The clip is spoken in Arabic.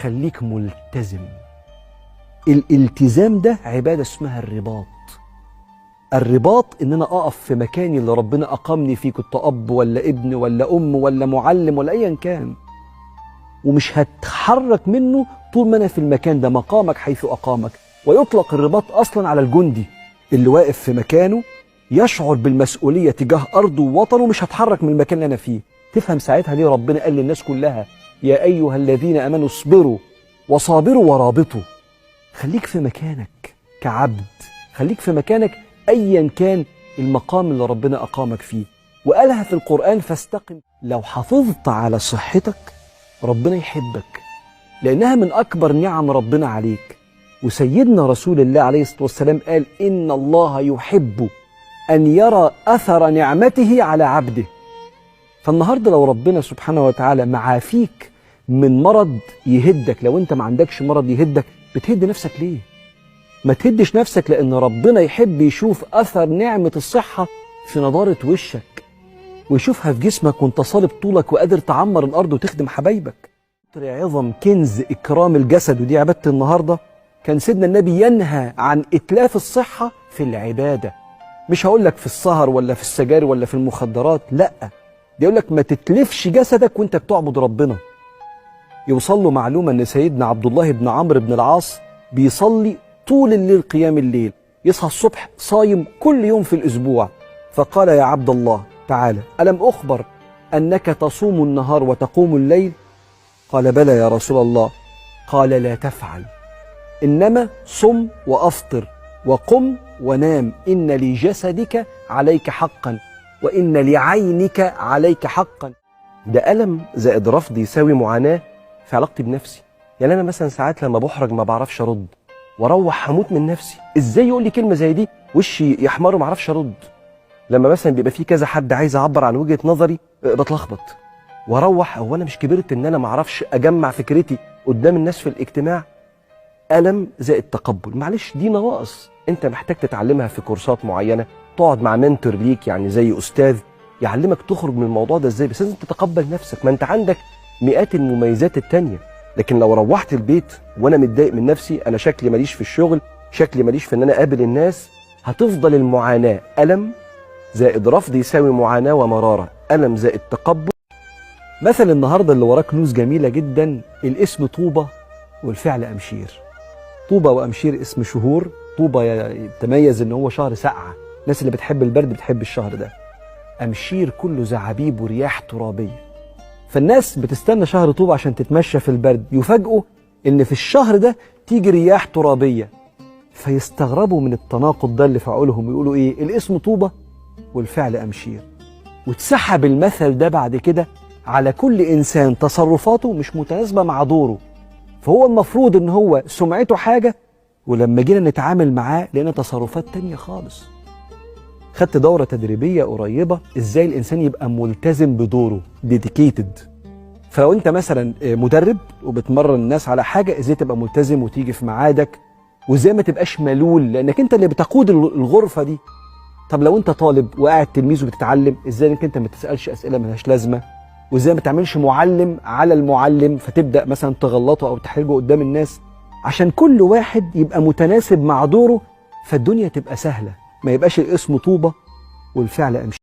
خليك ملتزم. الالتزام ده عبادة اسمها الرباط. الرباط ان انا اقف في مكاني اللي ربنا اقامني فيه، كنت اب ولا ابن ولا ام ولا معلم ولا ايا كان، ومش هتحرك منه طول ما انا في المكان ده، مقامك حيث اقامك. ويطلق الرباط اصلا على الجندي اللي واقف في مكانه يشعر بالمسؤولية تجاه ارضه ووطنه، مش هتحرك من المكان اللي انا فيه. تفهم ساعتها ليه ربنا قال للناس كلها يا ايها الذين امنوا اصبروا وصابروا ورابطوا. خليك في مكانك كعبد، خليك في مكانك ايا كان المقام اللي ربنا اقامك فيه. وقالها في القرآن فاستقم. لو حافظت على صحتك ربنا يحبك، لانها من اكبر نعم ربنا عليك. وسيدنا رسول الله عليه الصلاة والسلام قال ان الله يحب ان يرى اثر نعمته على عبده. فالنهارده لو ربنا سبحانه وتعالى معافيك من مرض يهدك، لو انت ما عندكش مرض يهدك، بتهد نفسك ليه؟ ما تهدش نفسك، لان ربنا يحب يشوف اثر نعمة الصحة في نضارة وشك، ويشوفها في جسمك وانت صالب طولك وقادر تعمر الارض وتخدم حبايبك. عظم كنز اكرام الجسد، ودي عبادة النهارده. كان سيدنا النبي ينهى عن اتلاف الصحة في العبادة. مش هقول لك في السهر ولا في السجاير ولا في المخدرات، لا، دي يقول لك ما تتلفش جسدك وانت بتعبد ربنا. يوصل له معلومة ان سيدنا عبد الله بن عمرو بن العاص بيصلي طول الليل قيام الليل، يصحى الصبح صايم كل يوم في الاسبوع. فقال يا عبد الله تعالى ألم أخبر أنك تصوم النهار وتقوم الليل؟ قال بلى يا رسول الله. قال لا تفعل، إنما صم وأفطر وقم ونام، إن لجسدك عليك حقا وإن لعينك عليك حقا. ده ألم زائد رفض يساوي معاناة في علاقتي بنفسي. يعني أنا مثلا ساعات لما بحرج ما بعرفش أرد، واروح هموت من نفسي. إزاي يقول لي كلمة زي دي وشي يحمر وما اعرفش أرد؟ لما مثلا بيبقى في كذا حد عايز أعبر عن وجهة نظري بتلخبط، واروح هو أنا مش كبرت إن أنا ما اعرفش أجمع فكرتي قدام الناس في الاجتماع؟ ألم زائد تقبل. معلش دي نواقص أنت محتاج تتعلمها في كورسات معينة، تقعد مع منتور ليك يعني زي أستاذ يعلمك تخرج من الموضوع ده إزاي. بس لازم تتقبل نفسك، ما أنت عندك مئات المميزات التانية. لكن لو روحت البيت وأنا متضايق من نفسي، أنا شكلي ماليش في الشغل، شكلي ماليش في إن أنا أقابل الناس، هتفضل المعاناة. ألم زائد رفض يساوي معاناة ومرارة، ألم زائد تقبل. مثل النهاردة اللي وراه كنوز جميلة جدا. الاسم طوبة والفعل أمشير. طوبة وأمشير اسم شهور. طوبة يتميز إن هو شهر سقعة، الناس اللي بتحب البرد بتحب الشهر ده. أمشير كله زعابيب ورياح ترابية. فالناس بتستنى شهر طوبة عشان تتمشى في البرد، يفاجئوا إن في الشهر ده تيجي رياح ترابية، فيستغربوا من التناقض ده اللي في عقولهم، يقولوا إيه؟ الاسم طوبة والفعل أمشير. واتسحب المثل ده بعد كده على كل إنسان تصرفاته مش متناسبة مع دوره. فهو المفروض إن هو سمعته حاجة، ولما جينا نتعامل معاه لقينا تصرفات تانية خالص. خدت دورة تدريبية قريبة إزاي الإنسان يبقى ملتزم بدوره، ديديكيتد. فلو أنت مثلا مدرب وبتمرن الناس على حاجة، إزاي تبقى ملتزم وتيجي في ميعادك، وإزاي ما تبقاش ملول لأنك أنت اللي بتقود الغرفة دي. طب لو أنت طالب وقاعد تلميذ وبتتعلم، إزاي إنك أنت ما تسألش أسئلة ملهاش لازمة، وإزاي ما تعملش معلم على المعلم فتبدأ مثلا تغلطه أو تحرجه قدام الناس، عشان كل واحد يبقى متناسب مع دوره، فالدنيا تبقى سهلة، ما يبقاش الاسم طوبة والفعل أمشي.